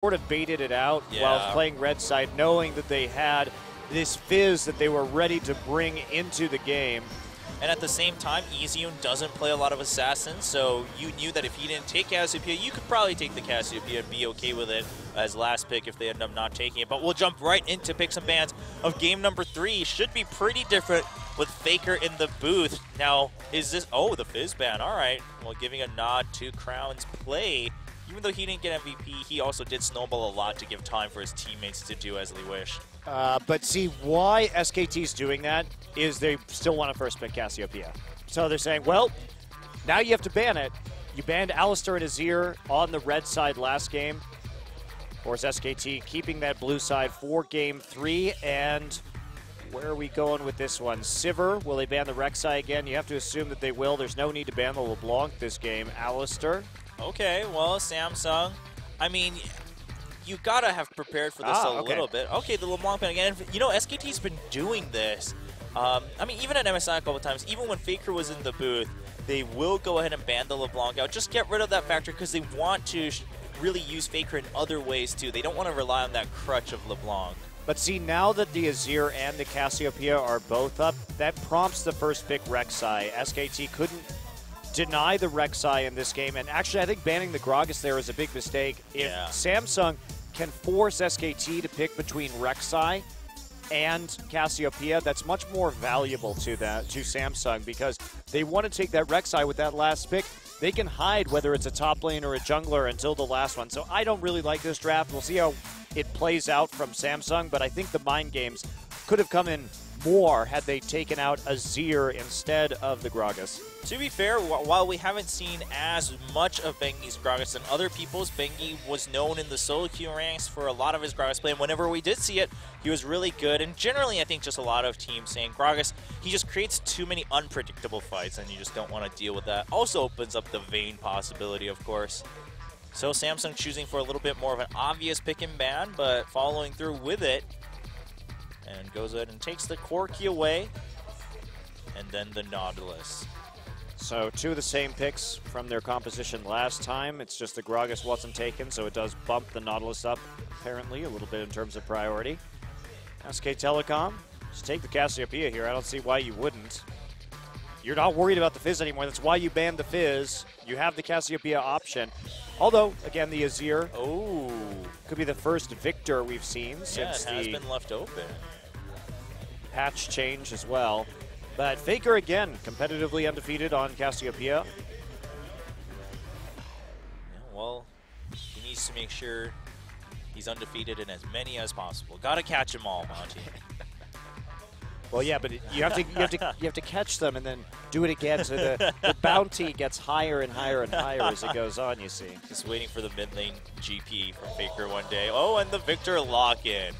sort of baited it out while playing red side, knowing that they had this fizz that they were ready to bring into the game. And at the same time, Easyun doesn't play a lot of assassins, so you knew that if he didn't take Cassiopeia, you could probably take the Cassiopeia and be okay with it as last pick if they end up not taking it. But we'll jump right into picks and bans of game number 3. Should be pretty different with Faker in the booth. Now, is this... Oh, the Fizz ban. All right. Well, giving a nod to Crown's play. Even though he didn't get MVP, he also did snowball a lot to give time for his teammates to do as they wished. But see, why SKT's doing that is they still want to first pick Cassiopeia. So they're saying, well, now you have to ban it. You banned Alistar and Azir on the red side last game. Of course, SKT keeping that blue side for game 3. And where are we going with this one? Sivir, will they ban the Rek'Sai again? You have to assume that they will. There's no need to ban the LeBlanc this game. Alistar. Okay, well, Samsung, I mean, you gotta have prepared for this a little bit. Okay, the LeBlanc ban again. You know, SKT's been doing this. I mean, even at MSI a couple times, even when Faker was in the booth, they will go ahead and ban the LeBlanc out. Just get rid of that factor because they want to really use Faker in other ways too. They don't want to rely on that crutch of LeBlanc. But see, now that the Azir and the Cassiopeia are both up, that prompts the first pick Rek'Sai. SKT couldn't deny the Rek'Sai in this game, and actually I think banning the Gragas there is a big mistake. If Samsung can force SKT to pick between Rek'Sai and Cassiopeia, that's much more valuable to Samsung because they want to take that Rek'Sai with that last pick. They can hide whether it's a top lane or a jungler until the last one. So I don't really like this draft. We'll see how it plays out from Samsung, but I think the mind games could have come in more had they taken out Azir instead of the Gragas. To be fair, while we haven't seen as much of Bengi's Gragas than other people's, Bengi was known in the solo queue ranks for a lot of his Gragas play, and whenever we did see it, he was really good. And generally, I think just a lot of teams saying Gragas, he just creates too many unpredictable fights, and you just don't want to deal with that. Also opens up the Vayne possibility, of course. So Samsung choosing for a little bit more of an obvious pick and ban, but following through with it, and goes ahead and takes the Corki away, and then the Nautilus. So 2 of the same picks from their composition last time. It's just the Gragas wasn't taken, so it does bump the Nautilus up, apparently, a little bit in terms of priority. SK Telecom, just take the Cassiopeia here. I don't see why you wouldn't. You're not worried about the Fizz anymore. That's why you banned the Fizz. You have the Cassiopeia option. Although, again, the Azir could be the first Victor we've seen since it has been left open. Patch change as well. But Faker, again, competitively undefeated on Cassiopeia. Yeah, well, he needs to make sure he's undefeated in as many as possible. Gotta catch them all, Monty. Well, yeah, but you have to catch them and then do it again, so the bounty gets higher and higher and higher as it goes on. You see, just waiting for the mid lane GP from Faker one day. Oh, and the Victor lock-in.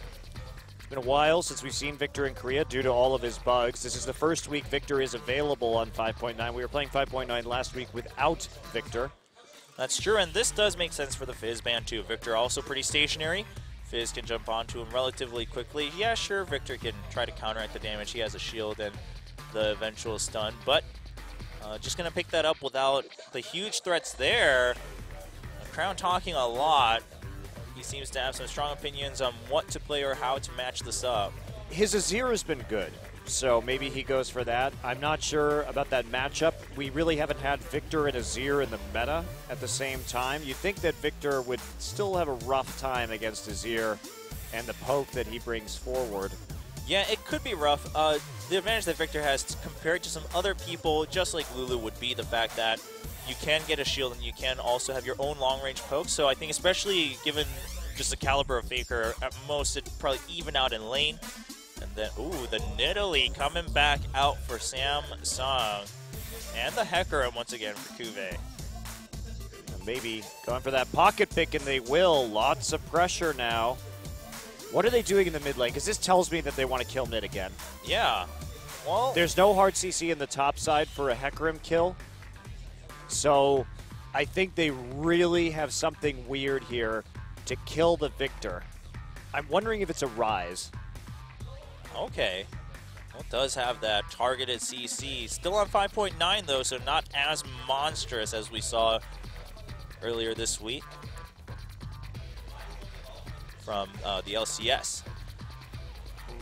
It's been a while since we've seen Victor in Korea due to all of his bugs. This is the first week Victor is available on 5.9. We were playing 5.9 last week without Victor. That's true, and this does make sense for the Fizz ban too. Victor also pretty stationary. Fizz can jump onto him relatively quickly. Yeah, sure, Victor can try to counteract the damage. He has a shield and the eventual stun, but just going to pick that up without the huge threats there. Crown talking a lot. He seems to have some strong opinions on what to play or how to match this up. His Azir has been good, so maybe he goes for that. I'm not sure about that matchup. We really haven't had Victor and Azir in the meta at the same time. You'd think that Victor would still have a rough time against Azir and the poke that he brings forward. Yeah, it could be rough. The advantage that Victor has compared to some other people, just like Lulu, would be the fact that you can get a shield and you can also have your own long-range poke. So I think especially given just the caliber of Faker, at most it'd probably even out in lane. And then, ooh, the Nidalee coming back out for Samsung. And the Hecarim once again for Kuve. Maybe going for that pocket pick, and they will. Lots of pressure now. What are they doing in the mid lane? Because this tells me that they want to kill mid again. Yeah. Well, there's no hard CC in the top side for a Hecarim kill. So I think they really have something weird here to kill the Victor. I'm wondering if it's a Rise. Okay. Well, it does have that targeted CC. Still on 5.9 though, so not as monstrous as we saw earlier this week. from the LCS.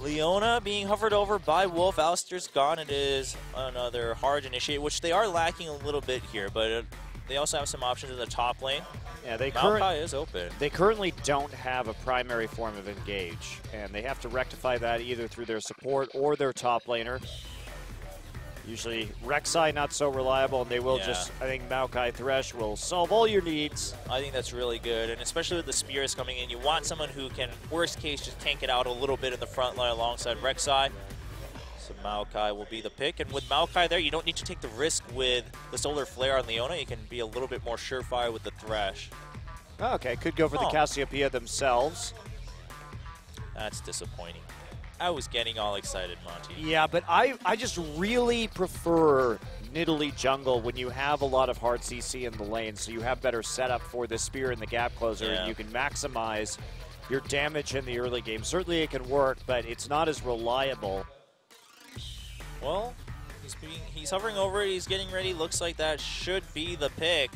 Leona being hovered over by Wolf. Alistair's gone. It is another hard initiate, which they are lacking a little bit here, but they also have some options in the top lane. Yeah, Maokai is open. They currently don't have a primary form of engage, and they have to rectify that either through their support or their top laner. Usually Rek'Sai not so reliable, and they will just, I think Maokai Thresh will solve all your needs. I think that's really good, and especially with the Spears coming in, you want someone who can, worst case, just tank it out a little bit in the front line alongside Rek'Sai. So Maokai will be the pick, and with Maokai there, you don't need to take the risk with the Solar Flare on Leona. You can be a little bit more surefire with the Thresh. Oh, okay, could go for the Cassiopeia themselves. That's disappointing. I was getting all excited, Monty. Yeah, but I just really prefer Nidalee jungle when you have a lot of hard CC in the lane, so you have better setup for the spear and the gap closer, and you can maximize your damage in the early game. Certainly it can work, but it's not as reliable. Well, he's hovering over it, he's getting ready. Looks like that should be the pick.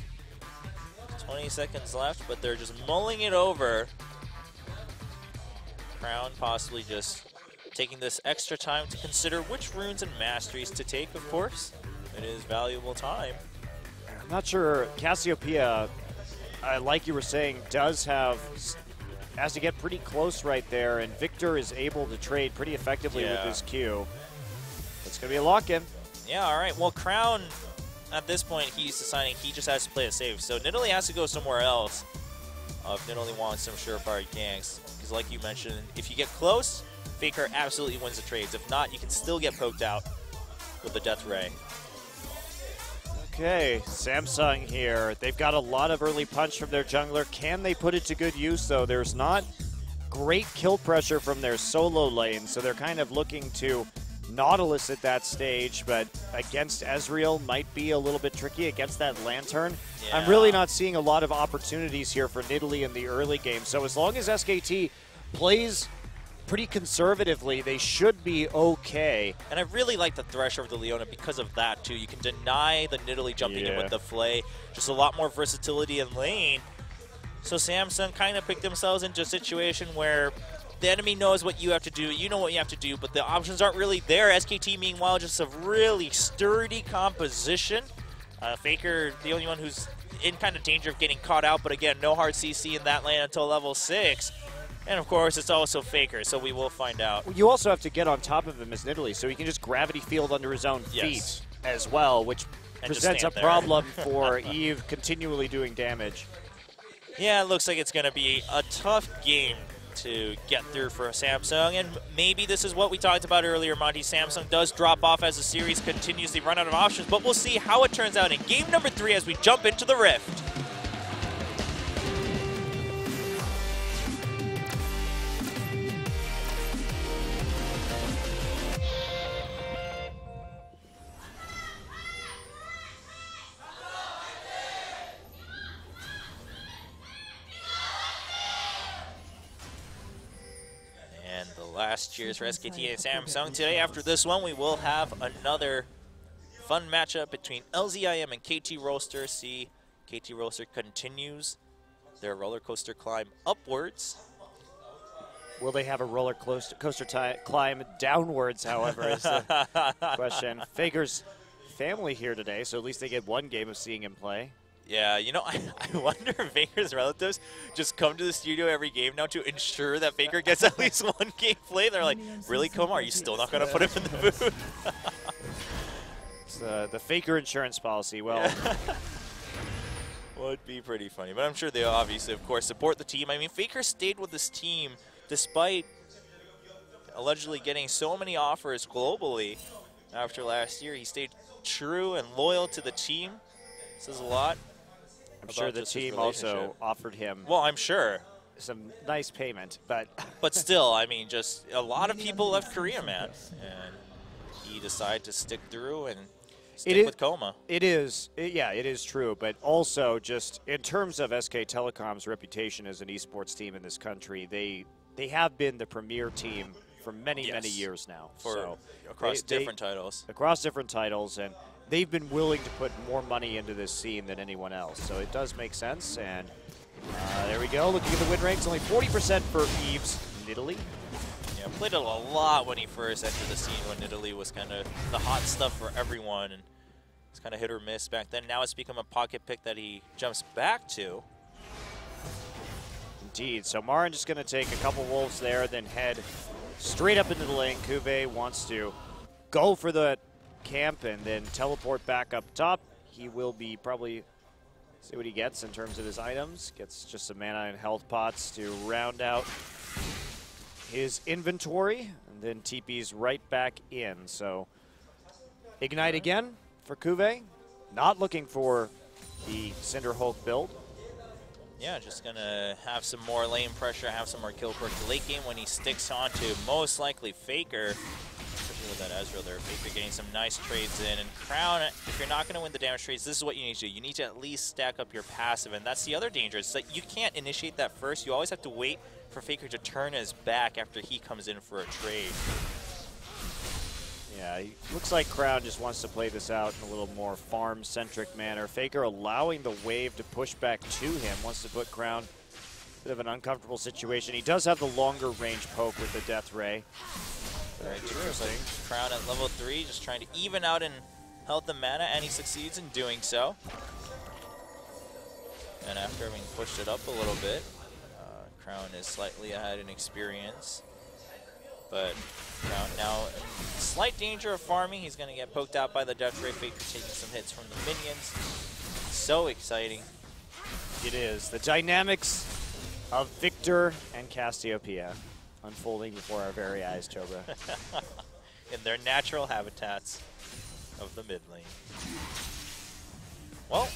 20 seconds left, but they're just mulling it over. Crown possibly just taking this extra time to consider which runes and masteries to take, of course. It is valuable time. I'm not sure. Cassiopeia, like you were saying, has to get pretty close right there, and Victor is able to trade pretty effectively with his Q. It's going to be a lock-in. Yeah, all right. Well, Crown, at this point, he's deciding he just has to play it safe. So Nidalee has to go somewhere else if Nidalee wants some surefire ganks. Because like you mentioned, if you get close, Faker absolutely wins the trades. If not, you can still get poked out with the Death Ray. Okay, Samsung here. They've got a lot of early punch from their jungler. Can they put it to good use, though? There's not great kill pressure from their solo lane, so they're kind of looking to Nautilus at that stage, but against Ezreal might be a little bit tricky against that Lantern. Yeah. I'm really not seeing a lot of opportunities here for Nidalee in the early game, so as long as SKT plays pretty conservatively, they should be okay. And I really like the Thresh over the Leona because of that, too. You can deny the Nidalee jumping in with the Flay. Just a lot more versatility in lane. So Samsung kind of picked themselves into a situation where the enemy knows what you have to do, you know what you have to do, but the options aren't really there. SKT, meanwhile, just a really sturdy composition. Faker, the only one who's in kind of danger of getting caught out, but again, no hard CC in that lane until level 6. And of course, it's also Faker, so we will find out. You also have to get on top of him as Nidalee, so he can just gravity field under his own feet as well, which presents a problem for Eve continually doing damage. Yeah, it looks like it's going to be a tough game to get through for Samsung, and maybe this is what we talked about earlier, Monty. Samsung does drop off as the series continues. They run out of options, but we'll see how it turns out in game number 3 as we jump into the Rift. Last cheers for SKT and Samsung today. After this one, we will have another fun matchup between LZIM and KT Roaster. See, KT Roaster continues their roller coaster climb upwards. Will they have a roller coaster climb downwards, however, is the question. Faker's family here today, so at least they get one game of seeing him play. Yeah, you know, I wonder if Faker's relatives just come to the studio every game now to ensure that Faker gets at least one game play. They're like, really, Koma, are you still not going to put him in the booth? It's the Faker insurance policy. Well, would be pretty funny. But I'm sure they obviously, of course, support the team. I mean, Faker stayed with this team despite allegedly getting so many offers globally after last year. He stayed true and loyal to the team. Says a lot. I'm sure the team also offered him. Well, I'm sure. Some nice payment, but. But still, I mean, just a lot of people left Korea, man. And he decided to stick through and stick with Koma. It is true. But also, just in terms of SK Telecom's reputation as an esports team in this country, they have been the premier team for many years now. Across different titles. Across different titles, and they've been willing to put more money into this scene than anyone else. So it does make sense, and There we go. Looking at the win rates, only 40% for Eve's Nidalee. Yeah, played it a lot when he first entered the scene, when Nidalee was kind of the hot stuff for everyone, and it's kind of hit or miss back then. Now it's become a pocket pick that he jumps back to. Indeed. So Marin just going to take a couple wolves there, then head straight up into the lane. Cuvée wants to go for the camp and then teleport back up top. He will be probably see what he gets in terms of his items. Gets just some mana and health pots to round out his inventory, and then TP's right back in. So Ignite again for Cuvée. Not looking for the Cinder Hulk build. Yeah, just going to have some more lane pressure, have some more kill perk late game when he sticks on to most likely Faker. Especially with that Ezreal there. Faker getting some nice trades in. And Crown, if you're not going to win the damage trades, this is what you need to do. You need to at least stack up your passive. And that's the other danger. It's that you can't initiate that first. You always have to wait for Faker to turn his back after he comes in for a trade. Yeah, he looks like Crown just wants to play this out in a little more farm-centric manner. Faker allowing the wave to push back to him, wants to put Crown in a bit of an uncomfortable situation. He does have the longer range poke with the Death Ray. Very true. So Crown at level 3, just trying to even out in health and mana, and he succeeds in doing so. And after having pushed it up a little bit, Crown is slightly ahead in experience. But Crown now in slight danger of farming. He's going to get poked out by the Death Ray. Faker taking some hits from the minions. So exciting. It is. The dynamics of Victor and Cassiopeia unfolding before our very eyes, Chobra. In their natural habitats of the mid lane. Well,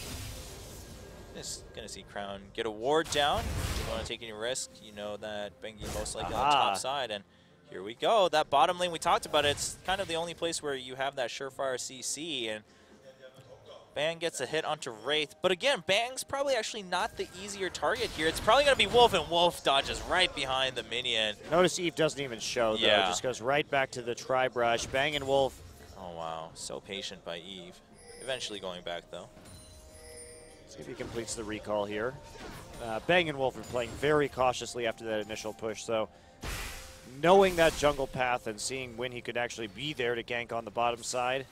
just going to see Crown get a ward down. If you don't want to take any risk, you know that Bengi most likely on the top side. And here we go. That bottom lane, we talked about it. It's kind of the only place where you have that surefire CC. And Bang gets a hit onto Wraith. But again, Bang's probably actually not the easier target here. It's probably going to be Wolf, and Wolf dodges right behind the minion. Notice Eve doesn't even show, though. Just goes right back to the tri-brush. Bang and Wolf. Oh, wow. So patient by Eve. Eventually going back, though. See if he completes the recall here. Bang and Wolf are playing very cautiously after that initial push, so knowing that jungle path and seeing when he could actually be there to gank on the bottom side,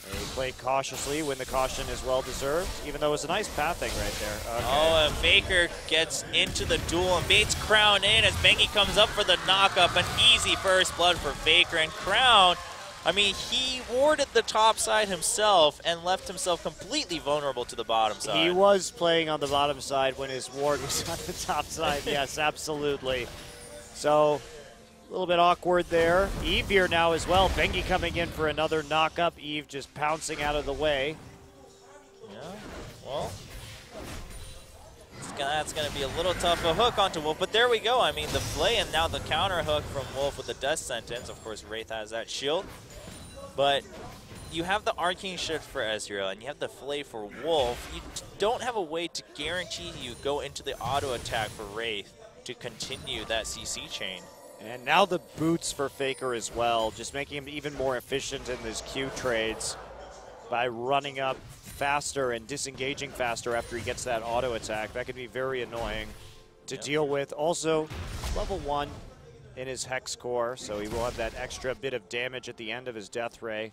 they play cautiously when the caution is well-deserved, even though it's a nice pathing right there. Okay. Oh, and Faker gets into the duel and baits Crown in as Bengi comes up for the knock-up. An easy first blood for Faker, and Crown, I mean, he warded the top side himself and left himself completely vulnerable to the bottom side. He was playing on the bottom side when his ward was on the top side. Yes, absolutely. So a little bit awkward there. Eve here now as well. Bengi coming in for another knock-up. Eve just pouncing out of the way. Yeah, well, that's going to be a little tough. A hook onto Wolf, but there we go. I mean, the play and now the counter hook from Wolf with the death sentence. Of course, Wraith has that shield. But you have the arcane shift for Ezreal, and you have the flay for Wolf. You don't have a way to guarantee you go into the auto attack for Wraith to continue that CC chain. And now the boots for Faker as well, just making him even more efficient in his Q trades by running up faster and disengaging faster after he gets that auto attack. That could be very annoying to deal with. Also, level 1 in his Hex Core, so he will have that extra bit of damage at the end of his Death Ray.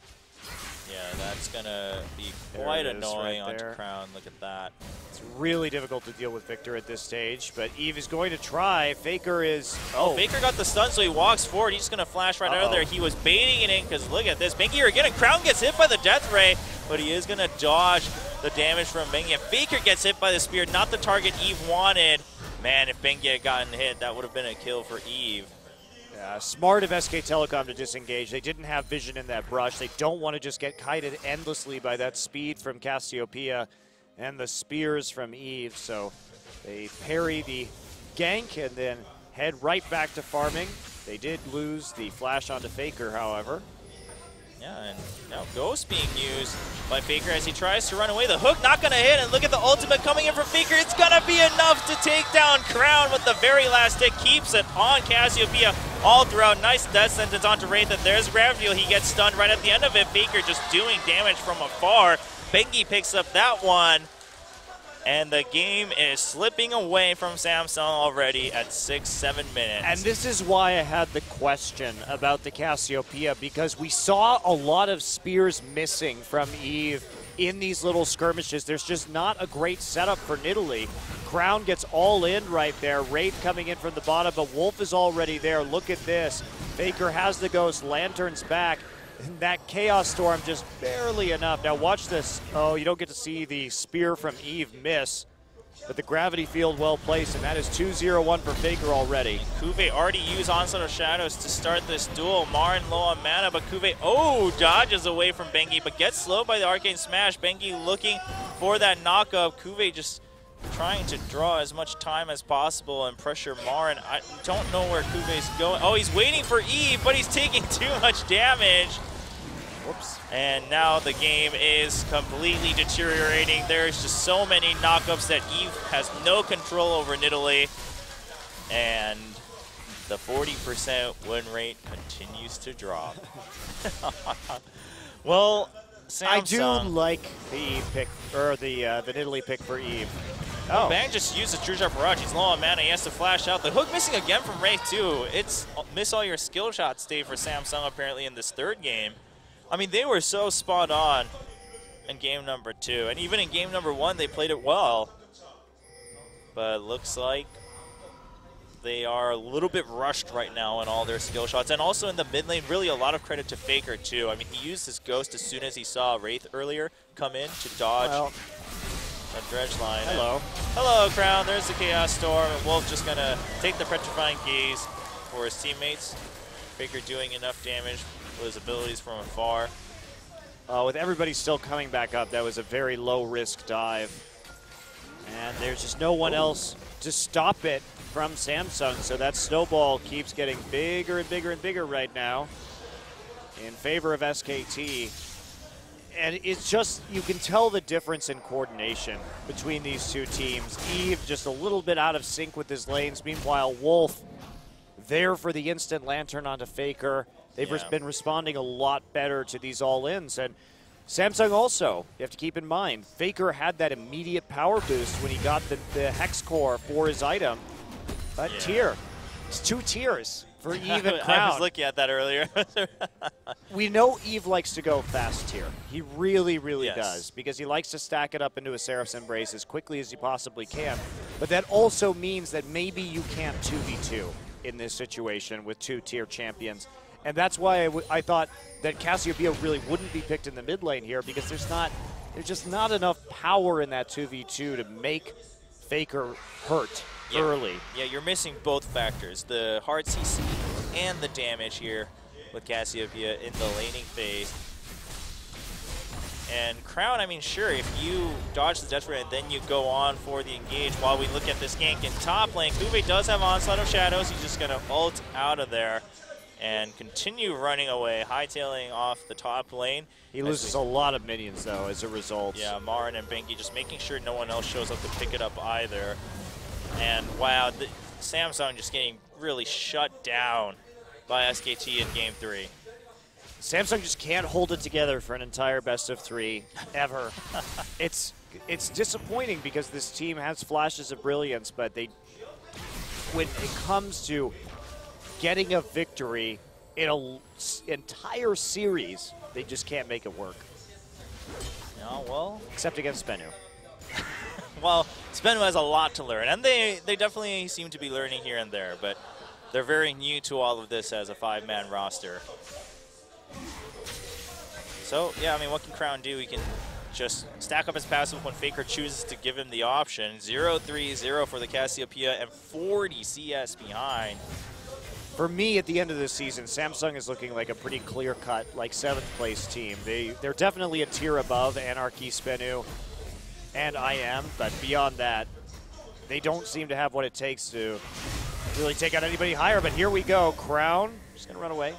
Yeah, that's going to be quite annoying onto Crown. Look at that. It's really difficult to deal with Victor at this stage, but Eve is going to try. Faker is... Oh, Faker got the stun, so he walks forward. He's just going to flash right out of there. He was baiting it in, because look at this. Bengi here again, and Crown gets hit by the Death Ray, but he is going to dodge the damage from Bengi. If Faker gets hit by the spear, not the target Eve wanted. Man, if Bengi had gotten hit, that would have been a kill for Eve. Yeah, smart of SK Telecom to disengage. They didn't have vision in that brush. They don't want to just get kited endlessly by that speed from Cassiopeia and the spears from Eve. So they parry the gank and then head right back to farming. They did lose the flash onto Faker, however. Yeah, and now Ghost being used by Faker as he tries to run away. The hook not going to hit, and look at the ultimate coming in from Faker. It's going to be enough to take down Crown with the very last hit. Keeps it on Cassiopeia all throughout. Nice death sentence onto Wraith, and there's Graviel. He gets stunned right at the end of it. Faker just doing damage from afar. Bengi picks up that one. And the game is slipping away from Samsung already at 6-7 minutes. And this is why I had the question about the Cassiopeia, because we saw a lot of spears missing from Eve in these little skirmishes. There's just not a great setup for Nidalee. Crown gets all in right there. Wraith coming in from the bottom, but Wolf is already there. Look at this. Faker has the Ghost, Lantern's back. And that Chaos Storm just barely enough. Now watch this. Oh, you don't get to see the spear from Eve miss, but the gravity field well placed, and that is 2-0-1 for Faker already. Kuve already used Onslaught of Shadows to start this duel. Marin low on mana, but Kuve, dodges away from Bengi, but gets slowed by the Arcane Smash. Bengi looking for that knockup. Kuve just trying to draw as much time as possible and pressure Marin. I don't know where Kuve's going. Oh, he's waiting for Eve, but he's taking too much damage. Whoops. And now the game is completely deteriorating. There's just so many knockups that Eve has no control over Nidalee. And the 40% win rate continues to drop. Well, Samsung. I do like the Eve pick, or the Nidalee pick for Eve. Oh. Bang just used the True Shot Barrage. He's low on mana. He has to flash out. The hook missing again from Wraith, too. It's miss all your skill shots day for Samsung, apparently, in this third game. I mean, they were so spot on in game number 2. And even in game number 1, they played it well. But it looks like they are a little bit rushed right now in all their skill shots. And also in the mid lane, really a lot of credit to Faker, too. I mean, he used his Ghost as soon as he saw Wraith earlier come in to dodge. A dredge line. Hello. Hello, Crown. There's the Chaos Storm. And Wolf just going to take the Petrifying Gaze for his teammates. Faker doing enough damage with his abilities from afar. With everybody still coming back up, that was a very low-risk dive. And there's just no one else to stop it from Samsung, so that snowball keeps getting bigger and bigger and bigger right now in favor of SKT. And it's just, you can tell the difference in coordination between these two teams. Eve just a little bit out of sync with his lanes. Meanwhile, Wolf there for the instant Lantern onto Faker. They've been responding a lot better to these all-ins. And Samsung also, you have to keep in mind, Faker had that immediate power boost when he got the Hex Core for his item. But tier, it's 2 tiers for Eve and Crown. I was looking at that earlier. We know Eve likes to go fast tier. He really, really does, because he likes to stack it up into a Seraph's Embrace as quickly as he possibly can. But that also means that maybe you can't 2v2 in this situation with 2-tier champions. And that's why I thought that Cassiopeia really wouldn't be picked in the mid lane here, because there's just not enough power in that 2v2 to make Faker hurt early. Yeah, you're missing both factors, the hard CC and the damage here with Cassiopeia in the laning phase. And Crown, I mean, sure, if you dodge the Death Ray and then you go on for the engage while we look at this gank in top lane, Kuve does have Onslaught of Shadows. He's just going to ult out of there and continue running away, hightailing off the top lane. He loses a lot of minions, though, as a result. Yeah, Marin and Bengi just making sure no one else shows up to pick it up either. And wow, Samsung just getting really shut down by SKT in Game 3. Samsung just can't hold it together for an entire best-of-3, ever. It's disappointing because this team has flashes of brilliance, but when it comes to getting a victory in an entire series, they just can't make it work. No, well, except against Spenu. Well, Spenu has a lot to learn, and they definitely seem to be learning here and there, but they're very new to all of this as a 5-man roster. So, yeah, I mean, what can Crown do? He can just stack up his passive when Faker chooses to give him the option. 0-3-0 for the Cassiopeia and 40 CS behind. For me, at the end of the season, Samsung is looking like a pretty clear-cut, like, 7th-place team. They're definitely a tier above Anarchy, Spenu, and IM, but beyond that, they don't seem to have what it takes to really take out anybody higher. But here we go. Crown just going to run away.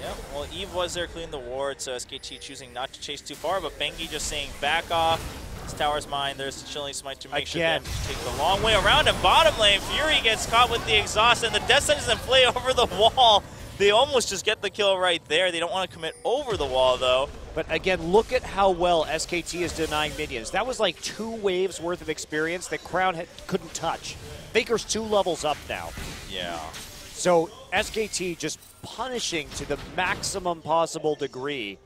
Yeah, well, Eve was there cleaning the ward, so SKT choosing not to chase too far, but Bengi just saying back off. This tower's mine. There's the Chilling Smite to make sure they take the long way around. And bottom lane, Fury gets caught with the exhaust, and the Death Sentence and play over the wall. They almost just get the kill right there. They don't want to commit over the wall, though. But again, look at how well SKT is denying minions. That was like 2 waves worth of experience that Crown couldn't touch. Faker's 2 levels up now. Yeah. So SKT just punishing to the maximum possible degree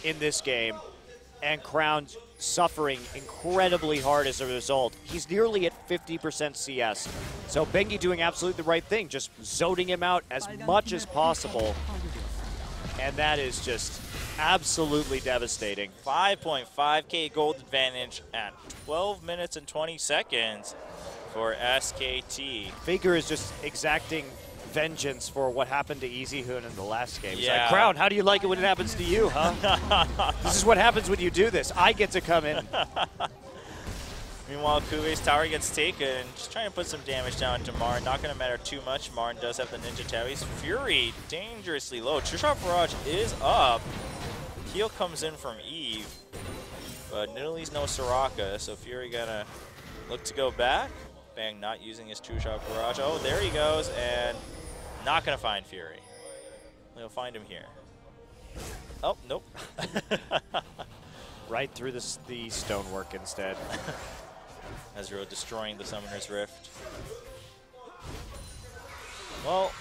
in this game, and Crown suffering incredibly hard as a result. He's nearly at 50% CS. So Bengi doing absolutely the right thing, just zoning him out as much as possible. And that is just absolutely devastating. 5.5k gold advantage at 12 minutes and 20 seconds for SKT. Faker is just exacting vengeance for what happened to EasyHoon in the last game. He's Yeah. like, Crown, how do you like it when it happens to you, huh? This is what happens when you do this. I get to come in. Meanwhile, Kuve's tower gets taken. Just trying to put some damage down to Marn. Not going to matter too much. Marn does have the Ninja Taoi's Fury dangerously low. Two-shot barrage is up. Heal comes in from Eve. But Nidalee's no Soraka, so Fury going to look to go back. Bang not using his two-shot barrage. Oh, there he goes, and not going to find Fury. He'll find him here. Oh, nope. Right through the stonework instead. Ezreal destroying the Summoner's Rift. Well,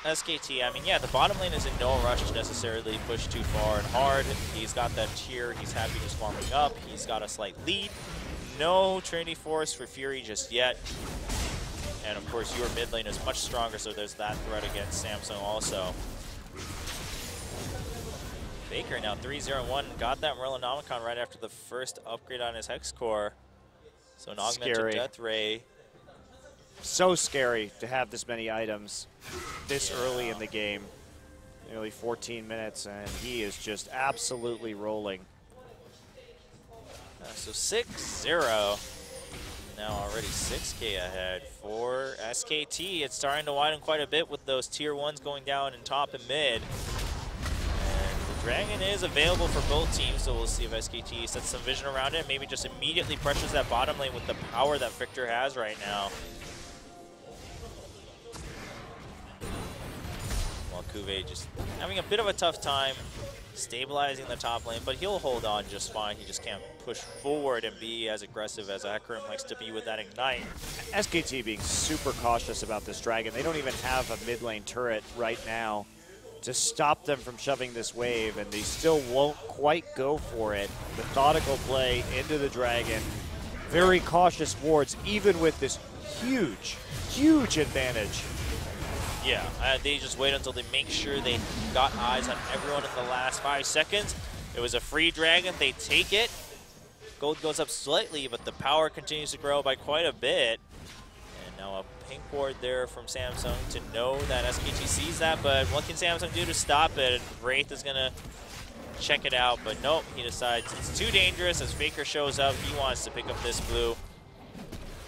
SKT, I mean, yeah, the bottom lane is in no rush to necessarily push too far and hard. He's got that tier. He's happy just farming up. He's got a slight lead. No Trinity Force for Fury just yet. And, of course, your mid lane is much stronger, so there's that threat against Samsung also. Faker now 3-0-1. Got that Merlinomicon right after the first upgrade on his Hex Core. So an augmented Death Ray. So scary to have this many items this early in the game. Nearly 14 minutes, and he is just absolutely rolling. So 6-0. Now already 6k ahead for SKT. It's starting to widen quite a bit with those tier 1s going down in top and mid. Dragon is available for both teams, so we'll see if SKT sets some vision around it. Maybe just immediately pressures that bottom lane with the power that Victor has right now. While Kuve just having a bit of a tough time stabilizing the top lane, but he'll hold on just fine. He just can't push forward and be as aggressive as Hecarim likes to be with that Ignite. SKT being super cautious about this Dragon. They don't even have a mid lane turret right now to stop them from shoving this wave, and they still won't quite go for it. Methodical play into the Dragon. Very cautious wards, even with this huge, huge advantage. Yeah, they just wait until they make sure they got eyes on everyone in the last 5 seconds. It was a free Dragon. They take it. Gold goes up slightly, but the power continues to grow by quite a bit. And now a pink ward there from Samsung to know that SKT sees that, but what can Samsung do to stop it? Wraith is going to check it out, but nope, he decides it's too dangerous. As Faker shows up, he wants to pick up this blue.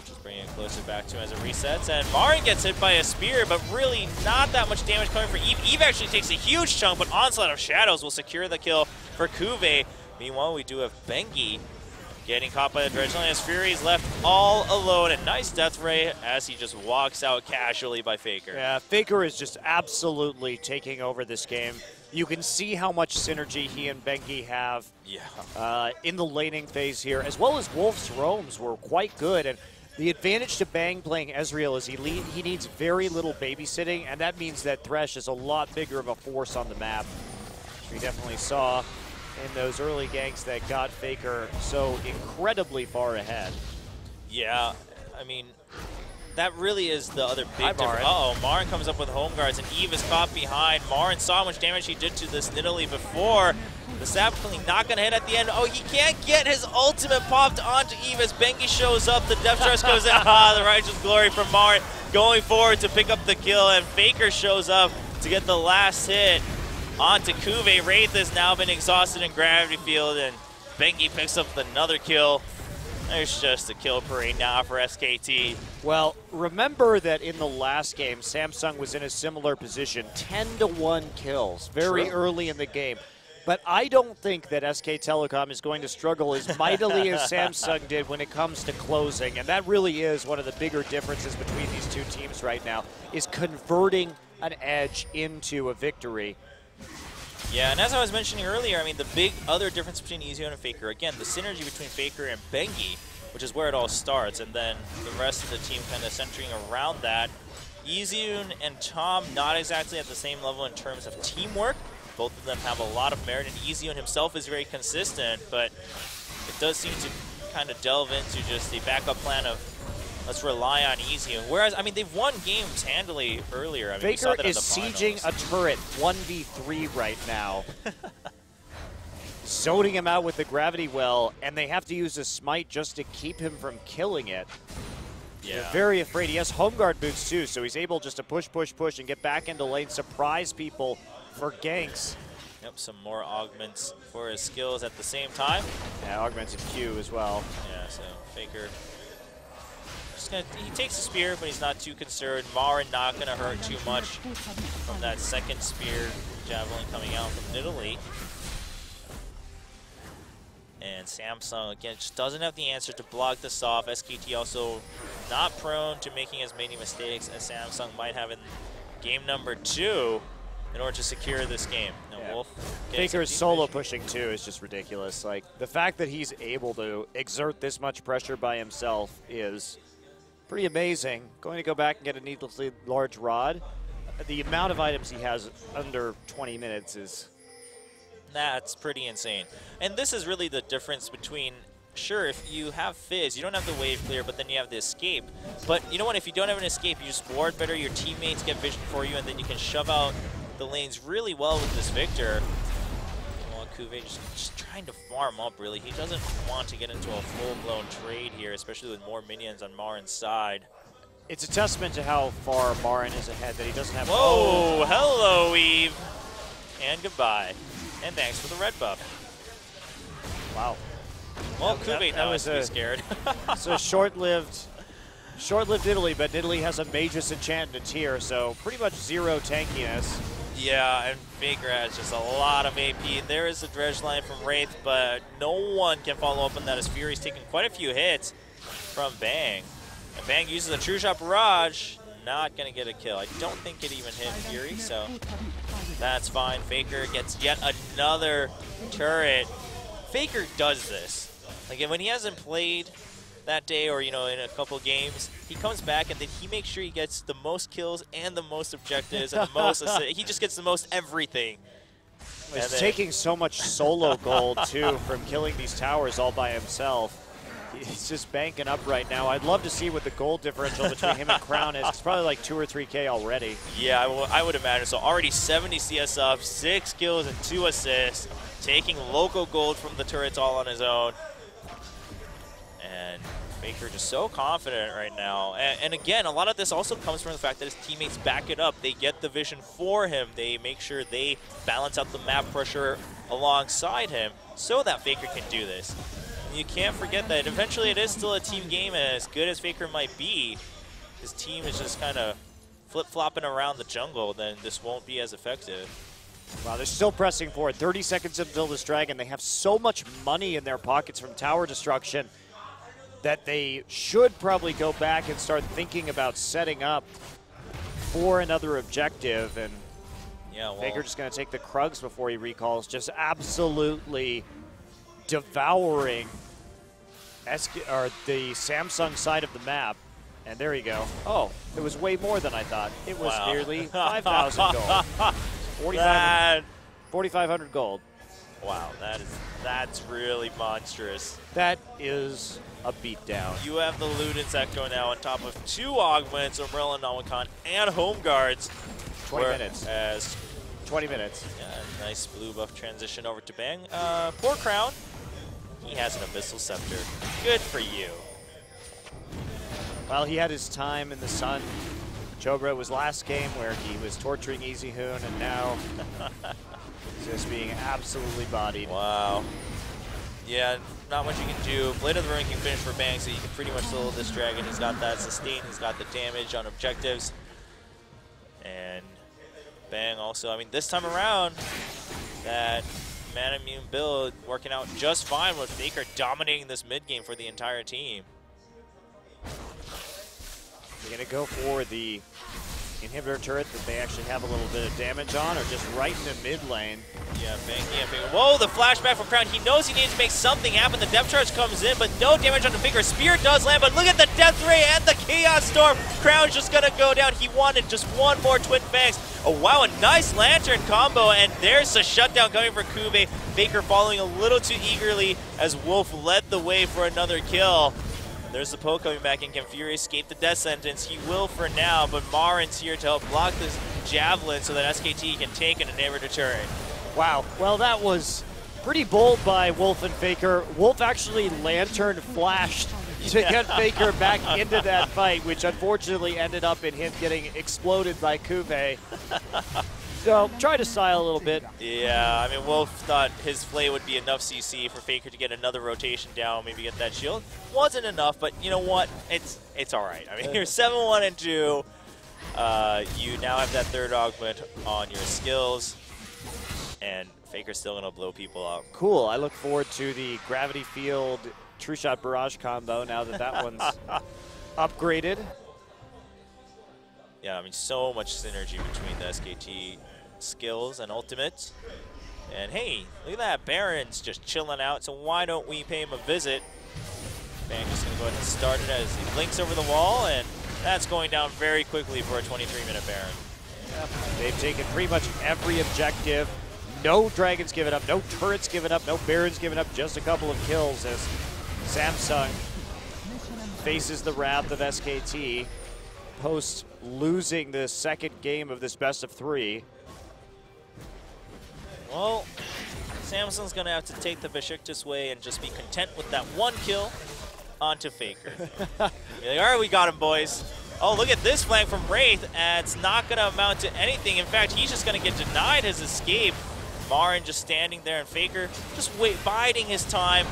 Just bringing it closer back to him as it resets, and Marin gets hit by a spear, but really not that much damage coming for Eve. Eve actually takes a huge chunk, but Onslaught of Shadows will secure the kill for Kuve. Meanwhile, we do have Bengi getting caught by the Dredgeland as Fury's left all alone. A nice Death Ray as he just walks out casually by Faker. Yeah, Faker is just absolutely taking over this game. You can see how much synergy he and Bengi have in the laning phase here, as well as Wolf's roams were quite good. And the advantage to Bang playing Ezreal is he needs very little babysitting, and that means that Thresh is a lot bigger of a force on the map, which we definitely saw in those early ganks that got Faker so incredibly far ahead. Yeah, I mean, that really is the other big difference. Uh-oh, Marin comes up with home guards, and Eve is caught behind. Marin saw how much damage he did to this Nidalee before. The sapling not going to hit at the end. Oh, he can't get his ultimate popped onto Eve as Bengi shows up. The Death Stress goes in. The Righteous Glory from Marin going forward to pick up the kill, and Faker shows up to get the last hit onto Kuve. Wraith has now been exhausted in Gravity Field, and Bengi picks up another kill. There's just a kill parade now for SKT. Well, remember that in the last game, Samsung was in a similar position, 10-1 kills very early in the game. But I don't think that SK Telecom is going to struggle as mightily as Samsung did when it comes to closing. And that really is one of the bigger differences between these two teams right now, is converting an edge into a victory. Yeah, and as I was mentioning earlier, I mean, the big other difference between Easyun and Faker, again, the synergy between Faker and Bengi, which is where it all starts, and then the rest of the team kind of centering around that. Easyun and Tom not exactly at the same level in terms of teamwork. Both of them have a lot of merit, and Easyun himself is very consistent, but it does seem to kind of delve into just the backup plan of let's rely on Easyun. Whereas, I mean, they've won games handily earlier. I mean, Faker is sieging a turret 1v3 right now. Zoning him out with the gravity well, and they have to use a smite just to keep him from killing it. Yeah. They're very afraid. He has home guard boots too, so he's able just to push, push, push, and get back into lane, surprise people for ganks. Yep, some more augments for his skills at the same time. Yeah, augmented Q as well. Yeah, so Faker he takes a spear, but he's not too concerned. Marin not going to hurt too much from that second spear javelin coming out from Italy. And Samsung, again, just doesn't have the answer to block this off. SKT also not prone to making as many mistakes as Samsung might have in game number 2 in order to secure this game. Now, Yeah. Wolf Faker's solo pushing too is just ridiculous. Like, the fact that he's able to exert this much pressure by himself is pretty amazing. Going to go back and get a needlessly large rod. The amount of items he has under 20 minutes is... That's pretty insane. And this is really the difference between, sure, if you have Fizz, you don't have the wave clear, but then you have the escape. But you know what, if you don't have an escape, you just ward better, your teammates get vision for you, and then you can shove out the lanes really well with this Victor. Well, Kuve just trying to farm up, really. He doesn't want to get into a full-blown trade here, especially with more minions on Marin's side. It's a testament to how far Marin is ahead that he doesn't have... Whoa, hello, Eve. And goodbye. And thanks for the red buff. Wow. Well, Kuve now has to be scared. It's a short-lived Italy, but Italy has a Magus enchantment tier, so pretty much zero tankiness. Yeah, and Faker has just a lot of AP. There is a dredge line from Wraith, but no one can follow up on that as Fury's taking quite a few hits from Bang. And Bang uses a True Shot Barrage, not going to get a kill. I don't think it even hit Fury, so that's fine. Faker gets yet another turret. Faker does this. Like, when he hasn't played that day or, you know, in a couple games, he comes back and then he makes sure he gets the most kills and the most objectives and the most assists. He just gets the most everything. He's taking so much solo gold, too, from killing these towers all by himself. He's just banking up right now. I'd love to see what the gold differential between him and Crown is. It's probably like 2 or 3K already. Yeah, I would imagine. So already 70 CS up, 6 kills and 2 assists, taking local gold from the turrets all on his own. And Faker just so confident right now. And again, a lot of this also comes from the fact that his teammates back it up. They get the vision for him. They make sure they balance out the map pressure alongside him so that Faker can do this. You can't forget that eventually it is still a team game, and as good as Faker might be, his team is just kind of flip-flopping around the jungle, then this won't be as effective. Wow, they're still pressing forward. 30 seconds until this dragon. They have so much money in their pockets from tower destruction that they should probably go back and start thinking about setting up for another objective. And yeah, well, Faker just going to take the Krugs before he recalls, just absolutely devouring the Samsung side of the map. And there you go. Oh, it was way more than I thought. It was nearly 5,000 gold. 4,500 gold. Wow, that's really monstrous. That is a beatdown. You have the Ludens Echo now on top of 2 augments, Umbrella, Nawakan, and Home Guards. 20 minutes. 20 minutes. Yeah, nice blue buff transition over to Bang. Poor Crown. He has an Abyssal Scepter. Good for you. Well, he had his time in the sun. Chobra was last game where he was torturing Easyhoon, and now he's just being absolutely bodied. Wow. Yeah, not much you can do. Blade of the Ruin can finish for Bang, so you can pretty much solo this dragon. He's got that sustain, he's got the damage on objectives. And Bang also, I mean, this time around, that Man Immune build working out just fine with Faker dominating this mid game for the entire team. They're going to go for the inhibitor turret that they actually have a little bit of damage on, or just right in the mid lane. Yeah, Banky and Faker. Whoa, the flashback from Crown. He knows he needs to make something happen. The depth charge comes in, but no damage on the Faker. Spear does land, but look at the Death Ray and the Chaos Storm. Crown's just going to go down. He wanted just one more Twin Fangs. Oh, wow, a nice Lantern combo, and there's a shutdown coming for Kube. Faker following a little too eagerly as Wolf led the way for another kill. There's the poke coming back, and can Fury escape the death sentence? He will for now, but Marin's here to help block this Javelin so that SKT can take an inhibitor turret. Wow, well that was pretty bold by Wolf and Faker. Wolf actually Lantern flashed to get Faker back into that fight, which unfortunately ended up in him getting exploded by Kube. So, try to style a little bit. Yeah, I mean, Wolf thought his Flay would be enough CC for Faker to get another rotation down, maybe get that shield. Wasn't enough, but you know what? It's all right. I mean, you're 7-1 and 2. You now have that third augment on your skills, and Faker's still going to blow people up. Cool. I look forward to the Gravity Field True Shot Barrage combo now that that one's upgraded. Yeah, I mean, so much synergy between the SKT skills and ultimates. And hey, look at that. Baron's just chilling out, so why don't we pay him a visit? Bang just going to go ahead and start it as he blinks over the wall, and that's going down very quickly for a 23-minute Baron. Yep. They've taken pretty much every objective. No Dragons given up, no turrets given up, no Barons given up, just a couple of kills as Samsung faces the wrath of SKT post losing the second game of this best of 3. Well, Samsung's going to have to take the Besiktas way and just be content with that one kill onto Faker. Be like, all right, we got him, boys. Oh, look at this flank from Wraith, and it's not going to amount to anything. In fact, he's just going to get denied his escape. Marin just standing there, and Faker just biding his time,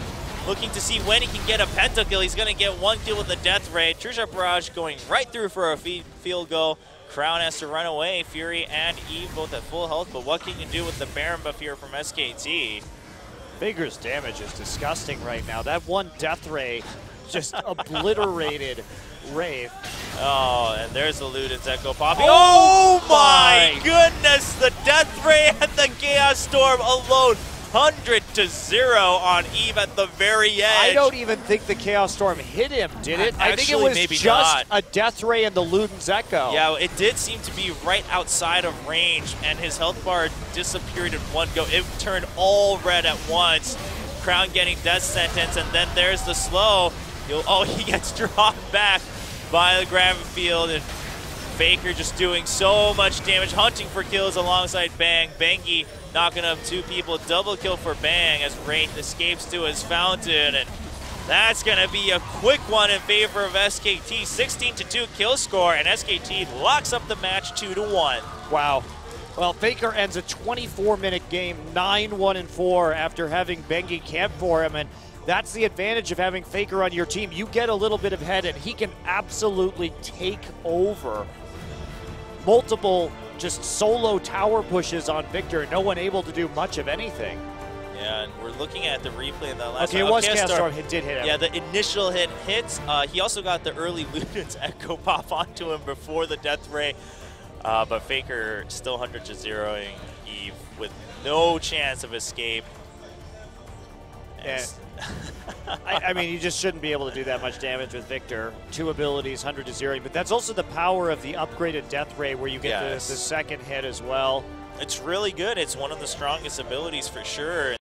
looking to see when he can get a pentakill. He's going to get one kill with the Death Ray. True Shot Barrage going right through for a field goal. Crown has to run away. Fury and Eve both at full health, but what can you do with the Baron buff here from SKT? Faker's damage is disgusting right now. That one Death Ray just obliterated Wraith. Oh, and there's the Luden's Echo popping. Oh my goodness! The Death Ray and the Chaos Storm alone. 100-0 on Eve at the very edge. I don't even think the Chaos Storm hit him, did it? I think it was maybe just a Death Ray and the Luden's Echo. Yeah, it did seem to be right outside of range, and his health bar disappeared in one go. It turned all red at once. Crown getting death sentence, and then there's the slow. He gets dropped back by the gravity field, and Faker just doing so much damage, hunting for kills alongside Bang. Bangy knocking up 2 people, double kill for Bang as Wraith escapes to his fountain, and that's going to be a quick one in favor of SKT. 16-2 kill score, and SKT locks up the match 2-1. Wow. Well, Faker ends a 24-minute game, 9-1-4 after having Bengi camp for him, and that's the advantage of having Faker on your team. You get a little bit of head, and he can absolutely take over. Multiple just solo tower pushes on Victor, no one able to do much of anything. Yeah, and we're looking at the replay in that last Okay, it was Chaos Storm. It did hit him. Yeah, the initial hit hits. He also got the early Luden's Echo pop onto him before the Death Ray. But Faker still 100-0ing Eve with no chance of escape. I mean, you just shouldn't be able to do that much damage with Victor. 2 abilities, 100-0, but that's also the power of the upgraded Death Ray where you get the second hit as well. It's really good. It's one of the strongest abilities for sure.